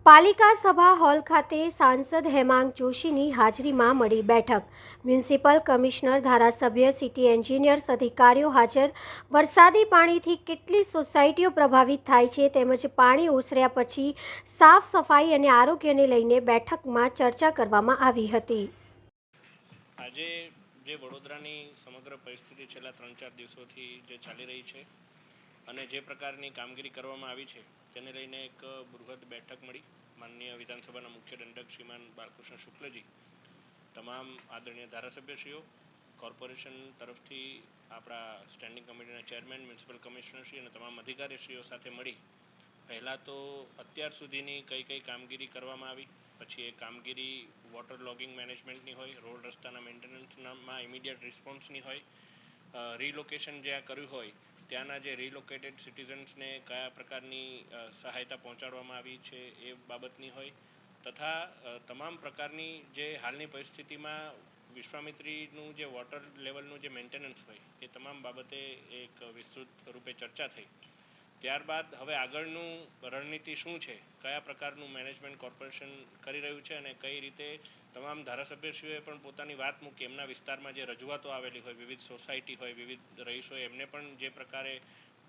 પાલિકા સભા હોલ ખાતે સાંસદ હેમાંગ જોશીની હાજરીમાં મળી બેઠક. મ્યુનિસિપલ કમિશનર, ધારાસભ્ય, સિટી એન્જિનિયર્સ, અધિકારીઓ હાજર. વરસાદી પાણીથી કેટલી સોસાયટીઓ પ્રભાવિત થાય છે તેમજ પાણી ઓસર્યા પછી સાફ સફાઈ અને આરોગ્યને લઈને બેઠકમાં ચર્ચા કરવામાં આવી હતી. આજે જે વડોદરાની સમગ્ર પરિસ્થિતિ છેલ્લા 3-4 દિવસોથી જે ચાલી રહી છે અને જે પ્રકારની કામગીરી કરવામાં આવી છે તેને લઈને એક બૃહદ બેઠક મળી. માનનીય વિધાનસભાના મુખ્ય દંડક શ્રીમાન બાલકૃષ્ણ શુક્લજી, તમામ આદરણીય ધારાસભ્યશ્રીઓ, કોર્પોરેશન તરફથી આપણા સ્ટેન્ડિંગ કમિટીના ચેરમેન, મ્યુનિસિપલ કમિશનરશ્રી અને તમામ અધિકારીશ્રીઓ સાથે મળી પહેલાં તો અત્યાર સુધીની કઈ કામગીરી કરવામાં આવી, પછી એ કામગીરી વોટર લોગિંગ મેનેજમેન્ટની હોય, રોડ રસ્તાના મેન્ટેનન્સમાં ઇમિડિયેટ રિસ્પોન્સની હોય, રીલોકેશન જ્યાં કર્યું હોય ત્યાંના જે રીલોકેટેડ સિટીઝન્સને કયા પ્રકારની સહાયતા પહોંચાડવામાં આવી છે એ બાબતની હોય, તથા તમામ પ્રકારની જે હાલની પરિસ્થિતિમાં વિશ્વામિત્રીનું જે વોટર લેવલનું જે મેન્ટેનન્સ હોય એ તમામ બાબતે એક વિસ્તૃત રૂપે ચર્ચા થઈ. ત્યારબાદ હવે આગળનું રણનીતિ શું છે, કયા પ્રકારનું મેનેજમેન્ટ કોર્પોરેશન કરી રહ્યું છે અને કઈ રીતે તમામ ધારાસભ્યશ્રીઓએ પણ પોતાની વાત મૂકી. એમના વિસ્તારમાં જે રજૂઆતો આવેલી હોય, વિવિધ સોસાયટી હોય, વિવિધ રહીશોએ એમને પણ જે પ્રકારે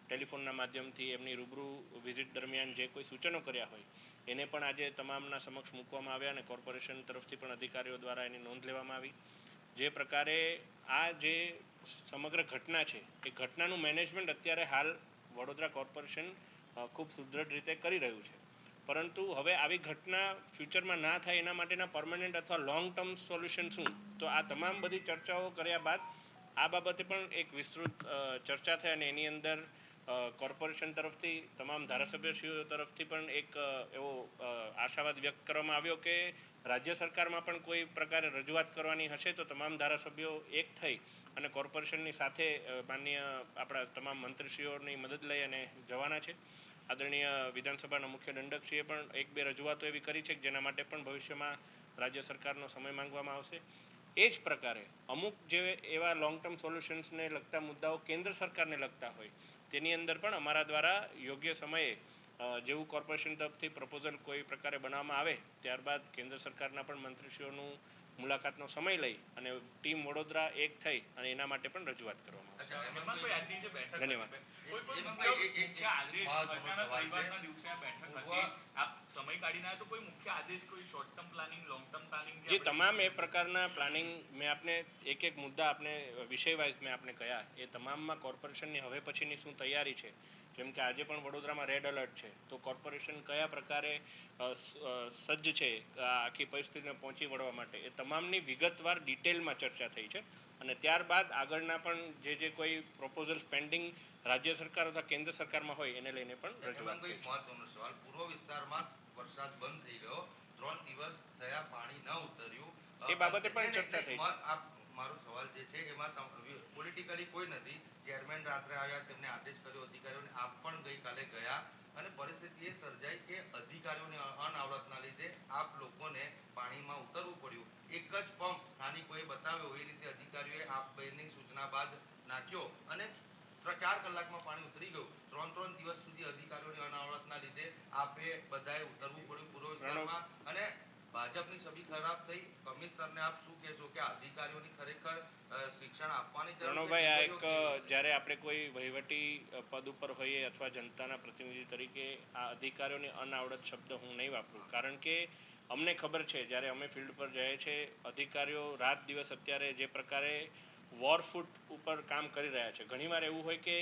ટેલિફોનના માધ્યમથી એમની રૂબરૂ વિઝિટ દરમિયાન જે કોઈ સૂચનો કર્યા હોય એને પણ આજે તમામના સમક્ષ મૂકવામાં આવ્યા અને કોર્પોરેશન તરફથી પણ અધિકારીઓ દ્વારા એની નોંધ લેવામાં આવી. જે પ્રકારે આ જે સમગ્ર ઘટના છે એ ઘટનાનું મેનેજમેન્ટ અત્યારે હાલ વડોદરા કોર્પોરેશન ખૂબ સુદૃઢ રીતે કરી રહ્યું છે, પરંતુ હવે આવી ઘટના ફ્યુચરમાં ના થાય એના માટેના પરમનન્ટ અથવા લોંગ ટર્મ સોલ્યુશન શું, તો આ તમામ બધી ચર્ચાઓ કર્યા બાદ આ બાબતે પણ એક વિસ્તૃત ચર્ચા થઈ અને એની અંદર કોર્પોરેશન તરફથી તમામ ધારાસભ્યશ્રીઓ તરફથી પણ એક એવો આશાવાદ વ્યક્ત કરવામાં આવ્યો કે રાજ્ય સરકારમાં પણ કોઈ પ્રકારે રજૂઆત કરવાની હશે તો તમામ ધારાસભ્યો એક થઈ અને કોર્પોરેશનની સાથે માનનીય આપણા તમામ મંત્રીશ્રીઓની મદદ લઈ અને જવાના છે. આદરણીય વિધાનસભાના મુખ્ય દંડકશ્રીએ પણ 1-2 રજૂઆતો એવી કરી છે કે જેના માટે પણ ભવિષ્યમાં રાજ્ય સરકારનો સમય માંગવામાં આવશે. એ જ પ્રકારે અમુક જે એવા લોંગ ટર્મ સોલ્યુશન્સને લગતા મુદ્દાઓ કેન્દ્ર સરકારને લગતા હોય તેની અંદર પણ અમારા દ્વારા યોગ્ય સમયે જેવું કોર્પોરેશન તરફથી પ્રપોઝલ કોઈ પ્રકારે બનાવવામાં આવે ત્યારબાદ કેન્દ્ર સરકારના પણ મંત્રીશ્રીઓનું મુલાકાતનો સમય લઈ અને ટીમ વડોદરા એક થઈ અને એના માટે પણ રજૂઆત કરવામાં આવશે. ધન્યવાદ. જે તમામ એ પ્રકારના પ્લાનિંગ મેં આપને એક મુદ્દા આપને વિષય વાઇઝ મેં આપને કહ્યા એ તમામમાં કોર્પોરેશનની હવે પછીની શું તૈયારી છે, જેમ કે આજે પણ વડોદરામાં રેડ એલર્ટ છે તો કોર્પોરેશન કયા પ્રકારે સજ્જ છે આખી પરિસ્થિતિને પહોંચી વળવા માટે, એ તમામની વિગતવાર ડિટેલમાં ચર્ચા થઈ છે અને ત્યારબાદ આગળના પણ જે કોઈ પ્રોપોઝલ્સ પેન્ડિંગ રાજ્ય સરકાર અથવા કેન્દ્ર સરકારમાં હોય એને લઈને પણ રજૂઆત થઈ છે. મહત્વનો સવાલ, પૂર્વ વિસ્તારમાં વરસાદ બંધ થઈ ગયો, 3 દિવસ થયા પાણી ન ઉતર્યું, એ બાબતે પણ ચર્ચા થઈ છે. મારો સવાલ જે છે એમાં પોલિટિકલી કોઈ નથી, ચેરમેન રાત્રે આવ્યા, તેમને આદેશ કર્યો અધિકારીઓને, આપ પણ ગઈકાલે ગયા અને પરિસ્થિતિ એ સર્જાઈ કે અધિકારીઓની અનાવડતના લીધે આપ લોકોને પાણીમાં ઉતરવું પડ્યું. એક જ પંપ સ્થાનિકોએ બતાવ્યો એ રીતે અધિકારીઓએ આપ બેની સૂચના બાદ નાખ્યો અને 4 કલાકમાં પાણી ઉતરી ગયું. 3 દિવસ સુધી અધિકારીઓની અનાવડતના લીધે આપે બધાએ ઉતરવું પડ્યું પૂર્વ વિસ્તારમાં અને ભાજપની છબી ખરાબ થઈ. કમિશનરને આપ શું કહેશો કે અધિકારીઓની ખરેખર શિક્ષણ આપવાની જરૂર છે? આ એક જ્યારે આપણે કોઈ વહીવટી પદ ઉપર હોઈએ અથવા જનતાના પ્રતિનિધિ તરીકે આ અધિકારીઓની અનાવડત શબ્દ હું નહીં વાપરું, કારણ કે અમને ખબર છે જ્યારે અમે ફિલ્ડ પર જઈએ છીએ અધિકારીઓ રાત દિવસ અત્યારે જે પ્રકારે વોરફૂટ ઉપર કામ કરી રહ્યા છે. ઘણીવાર એવું હોય કે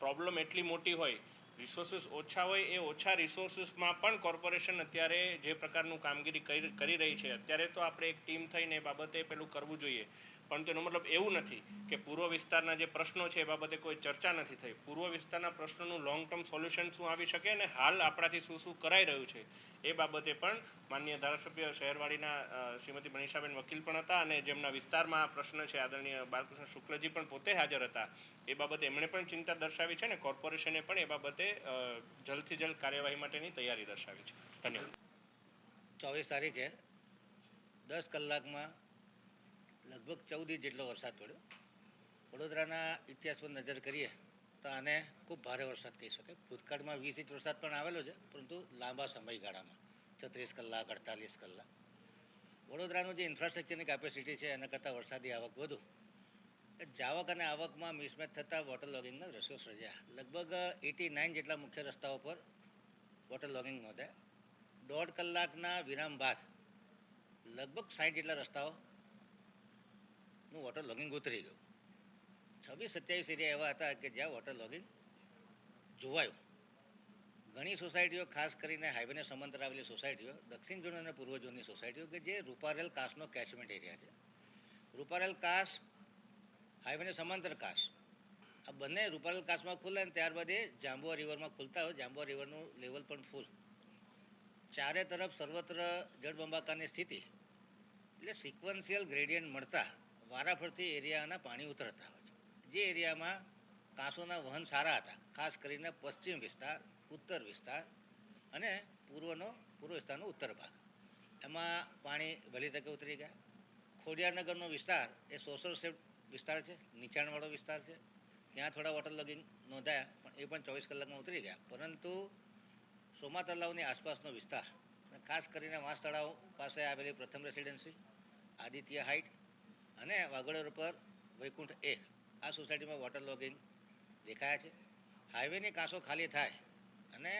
પ્રોબ્લેમ એટલી મોટી હોય, રિસોર્સિસ ઓછા હોય, એ ઓછા રિસોર્સિસમાં પણ કોર્પોરેશન અત્યારે જે પ્રકારનું કામગીરી કરી રહી છે, અત્યારે તો આપણે એક ટીમ થઈને એ બાબતે પેલું કરવું જોઈએ, પણ તેનો મતલબ એવું નથી કે પૂર્વ વિસ્તારના જે પ્રશ્નો છે એ બાબતે કોઈ ચર્ચા નથી થઈ. પૂર્વ વિસ્તારના પ્રશ્નોનું લોંગ ટર્મ સોલ્યુશન શું આવી શકે અને હાલ આપણાથી શું કરાઈ રહ્યું છે એ બાબતે પણ માનનીય ધારાસભ્ય શહેરવાડીના શ્રીમતી મનીષાબેન વકીલ પણ હતા અને જેમના વિસ્તારમાં આ પ્રશ્ન છે આદરણીય બાલકૃષ્ણ શુક્લજી પણ પોતે હાજર હતા. એ બાબતે એમણે પણ ચિંતા દર્શાવી છે અને કોર્પોરેશને પણ એ બાબતે જલ્દથી જલ્દ કાર્યવાહી માટેની તૈયારી દર્શાવી છે. ધન્યવાદ. 24 તારીખે 10 કલાકમાં લગભગ 14 ઇંચ જેટલો વરસાદ પડ્યો. વડોદરાના ઇતિહાસ પર નજર કરીએ તો આને ખૂબ ભારે વરસાદ કહી શકાય. ભૂતકાળમાં 20 ઇંચ વરસાદ પણ આવેલો છે, પરંતુ લાંબા સમયગાળામાં 36 કલાક 48 કલાક. વડોદરાનું જે ઇન્ફ્રાસ્ટ્રક્ચરની કેપેસિટી છે એના કરતાં વરસાદી આવક વધુ. જાવક અને આવકમાં મિસમેચ થતાં વોટર લોગિંગના દ્રશ્યો સર્જ્યા. લગભગ 89 જેટલા મુખ્ય રસ્તાઓ પર વોટર લોગિંગ નોંધાયા. 1.5 કલાકના વિરામ બાદ લગભગ 60 જેટલા રસ્તાઓનું વોટર લોગિંગ ઉતરી ગયું. 26-27 એરિયા એવા હતા કે જ્યાં વોટર લોગિંગ જોવાયું. ઘણી સોસાયટીઓ, ખાસ કરીને હાઈવેને સમાંતર આવેલી સોસાયટીઓ, દક્ષિણ ઝોન અને પૂર્વ ઝોનની સોસાયટીઓ કે જે રૂપારેલ કાસનો કેચમેન્ટ એરિયા છે. રૂપારેલ કાસ, હાઈવેને સમાંતર કાસ, આ બંને રૂપારેલ કાસમાં ખુલે અને ત્યારબાદ એ જાંબુઆ રિવરમાં ખુલતા હોય. જાંબુઆ રિવરનું લેવલ પણ ફૂલ. ચારે તરફ સર્વત્ર જળબંબાકારની સ્થિતિ, એટલે સિક્વન્શિયલ ગ્રેડિયન્ટ મળતા વારાફરતી એરિયાના પાણી ઉતરતા હોય છે. જે એરિયામાં કાંસોના વહન સારા હતા, ખાસ કરીને પશ્ચિમ વિસ્તાર, ઉત્તર વિસ્તાર અને પૂર્વ વિસ્તારનો ઉત્તર ભાગ, એમાં પાણી વહેલી તકે ઉતરી ગયા. ખોડિયારનગરનો વિસ્તાર એ સોશલ સેફ વિસ્તાર છે, નીચાણવાળો વિસ્તાર છે. ત્યાં થોડા વોટર લોગિંગ નોંધાયા, પણ એ પણ 24 કલાકમાં ઉતરી ગયા. પરંતુ સોમા તલાવની આસપાસનો વિસ્તાર, ખાસ કરીને વાંસ તળાવ પાસે આવેલી પ્રથમ રેસિડેન્સી, આદિત્ય હાઇટ અને વાગડ ઉપર વૈકુંઠ 1, આ સોસાયટીમાં વોટર લોગિંગ દેખાયા છે. હાઈવેની કાંસો ખાલી થાય અને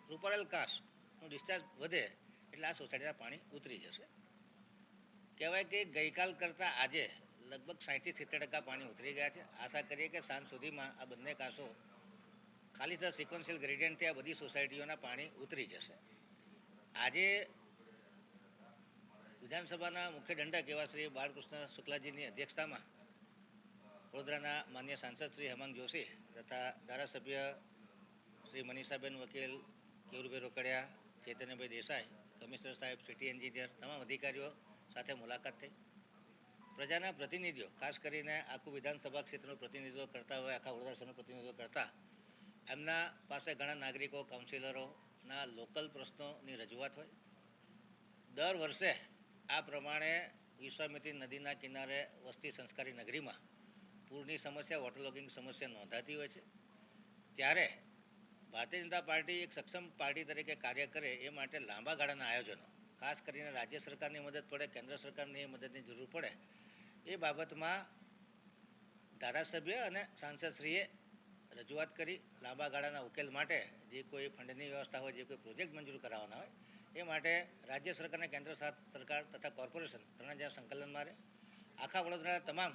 રૂપારેલ કાંસનું ડિસ્ચાર્જ વધે એટલે આ સોસાયટીના પાણી ઉતરી જશે. કહેવાય કે ગઈકાલ કરતાં આજે લગભગ 60-70% પાણી ઉતરી ગયા છે. આશા કરીએ કે સાંજ સુધીમાં આ બંને કાંસો ખાલી થતા સિક્વન્શિયલ ગ્રેડિયન્ટથી આ બધી સોસાયટીઓના પાણી ઉતરી જશે. આજે વિધાનસભાના મુખ્ય દંડક એવા શ્રી બાલકૃષ્ણ શુક્લાજીની અધ્યક્ષતામાં વડોદરાના માન્ય સાંસદ શ્રી હેમાંગ જોશી તથા ધારાસભ્ય શ્રી મનીષાબેન વકીલ, કેવુરભાઈ રોકડિયા, ચૈતન્યભાઈ દેસાઈ, કમિશનર સાહેબ, સિટી એન્જિનિયર, તમામ અધિકારીઓ સાથે મુલાકાત થઈ. પ્રજાના પ્રતિનિધિઓ, ખાસ કરીને આખું વિધાનસભા ક્ષેત્રનું પ્રતિનિધિત્વ કરતા હોય, આખા વડોદરા શહેરનું પ્રતિનિધિત્વ કરતા, એમના પાસે ઘણા નાગરિકો, કાઉન્સિલરોના લોકલ પ્રશ્નોની રજૂઆત હોય. દર વર્ષે આ પ્રમાણે વિશ્વામિત્રી નદીના કિનારે વસતી સંસ્કારી નગરીમાં પૂરની સમસ્યા, વોટર લોગિંગ સમસ્યા નોંધાતી હોય છે. ત્યારે ભારતીય જનતા પાર્ટી એક સક્ષમ પાર્ટી તરીકે કાર્ય કરે એ માટે લાંબા ગાળાના આયોજનો, ખાસ કરીને રાજ્ય સરકારની મદદ પડે, કેન્દ્ર સરકારની મદદની જરૂર પડે, એ બાબતમાં ધારાસભ્ય અને સાંસદશ્રીએ રજૂઆત કરી. લાંબા ગાળાના ઉકેલ માટે જે કોઈ ફંડની વ્યવસ્થા હોય, જે કોઈ પ્રોજેક્ટ મંજૂર કરાવવાના હોય, એ માટે રાજ્ય સરકાર અને કેન્દ્ર સરકાર તથા કોર્પોરેશન ત્રણે જ્યાં સંકલન મારે. આખા વડોદરાના તમામ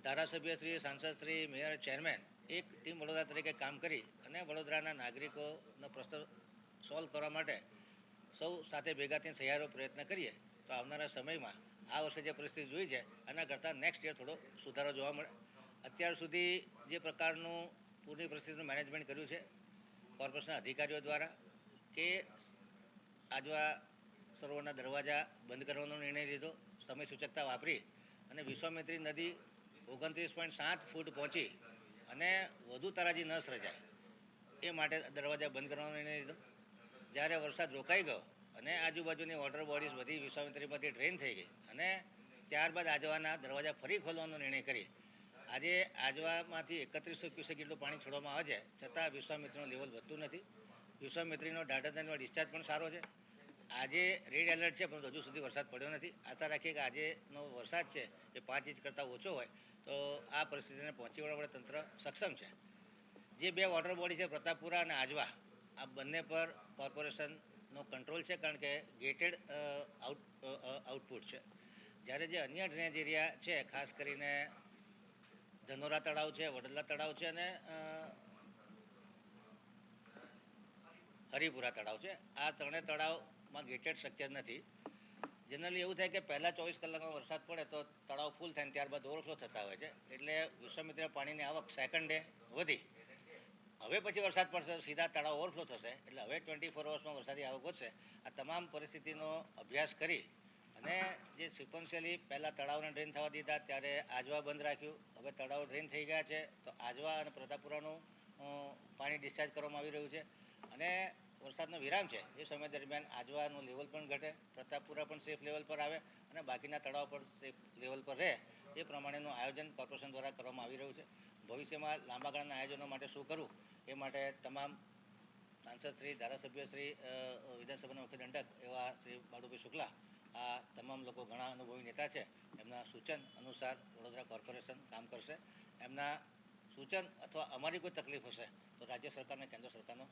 ધારાસભ્યશ્રી, સાંસદશ્રી, મેયર, ચેરમેન એક ટીમ વડોદરા તરીકે કામ કરી અને વડોદરાના નાગરિકોનો પ્રશ્ન સોલ્વ કરવા માટે સૌ સાથે ભેગા થઈને સહિયારો પ્રયત્ન કરીએ તો આવનારા સમયમાં આ વર્ષે જે પરિસ્થિતિ જોઈ છે એના કરતાં નેક્સ્ટ યર થોડો સુધારો જોવા મળે. અત્યાર સુધી જે પ્રકારનું પૂરની પરિસ્થિતિનું મેનેજમેન્ટ કર્યું છે કોર્પોરેશનના અધિકારીઓ દ્વારા, કે આજવા સરોવરના દરવાજા બંધ કરવાનો નિર્ણય લીધો, સમય સૂચકતા વાપરી અને વિશ્વામિત્રી નદી 29.7 ફૂટ પહોંચી અને વધુ તારાજી ન સર્જાય એ માટે દરવાજા બંધ કરવાનો નિર્ણય લીધો. જ્યારે વરસાદ રોકાઈ ગયો અને આજુબાજુની વોટર બોડીઝ બધી વિશ્વામિત્રીમાંથી ડ્રેન થઈ ગઈ અને ત્યારબાદ આજવાના દરવાજા ફરી ખોલવાનો નિર્ણય કરી. આજે આજવામાંથી 3100 ક્યુસેક જેટલું પાણી છોડવામાં આવે છે, છતાં વિશ્વામિત્રીનું લેવલ વધતું નથી. વિશ્વામિત્રીનો ઢાઢરનો ડિસ્ચાર્જ પણ સારો છે. આજે રેડ એલર્ટ છે, પરંતુ હજુ સુધી વરસાદ પડ્યો નથી. આશા રાખીએ કે આજેનો વરસાદ છે એ 5 ઇંચ કરતાં ઓછો હોય તો આ પરિસ્થિતિને પહોંચી વળવા માટે તંત્ર સક્ષમ છે. જે બે વોટર બોડી છે, પ્રતાપપુરા અને આજવા, આ બંને પર કોર્પોરેશનનો કંટ્રોલ છે, કારણ કે ગેટેડ આઉટપુટ છે. જ્યારે જે અન્ય ડ્રેનેજ એરિયા છે, ખાસ કરીને ધનોરા તળાવ છે, વડલા તળાવ છે અને હરિપુરા તળાવ છે, આ ત્રણેય તળાવમાં ગેટેડ સ્ટ્રક્ચર નથી. જનરલી એવું થાય કે પહેલાં 24 કલાકમાં વરસાદ પડે તો તળાવ ફૂલ થાય ને ત્યારબાદ ઓવરફ્લો થતા હોય છે. એટલે વિશ્વામિત્ર પાણીની આવક સેકન્ડ ડે વધી. હવે પછી વરસાદ પડશે સીધા તળાવ ઓવરફ્લો થશે, એટલે હવે 24 અવર્સમાં વરસાદી આવક વધશે. આ તમામ પરિસ્થિતિનો અભ્યાસ કરી અને જે સિક્વન્શિયલી પહેલાં તળાવને ડ્રેન થવા દીધા, ત્યારે આજવા બંધ રાખ્યું. હવે તળાવ ડ્રેન થઈ ગયા છે તો આજવા અને પ્રતાપપુરાનું પાણી ડિસ્ચાર્જ કરવામાં આવી રહ્યું છે. અને વરસાદનો વિરામ છે એ સમય દરમિયાન આજવાનું લેવલ પણ ઘટે, પ્રતાપપુરા પણ સેફ લેવલ પર આવે અને બાકીના તળાવ પણ સેફ લેવલ પર રહે, એ પ્રમાણેનું આયોજન કોર્પોરેશન દ્વારા કરવામાં આવી રહ્યું છે. ભવિષ્યમાં લાંબા ગાળાના આયોજનો માટે શું કરવું એ માટે તમામ સાંસદ શ્રી ધારાસભ્ય શ્રી વિધાનસભાના મુખ્ય દંડક એવા શ્રી બાળુભાઈ શુક્લા આ તમામ લોકો ઘણા અનુભવી નેતા છે. એમના સૂચન અનુસાર વડોદરા કોર્પોરેશન કામ કરશે. એમના સૂચન અથવા અમારી કોઈ તકલીફ હશે તો રાજ્ય સરકાર અને કેન્દ્ર સરકારનો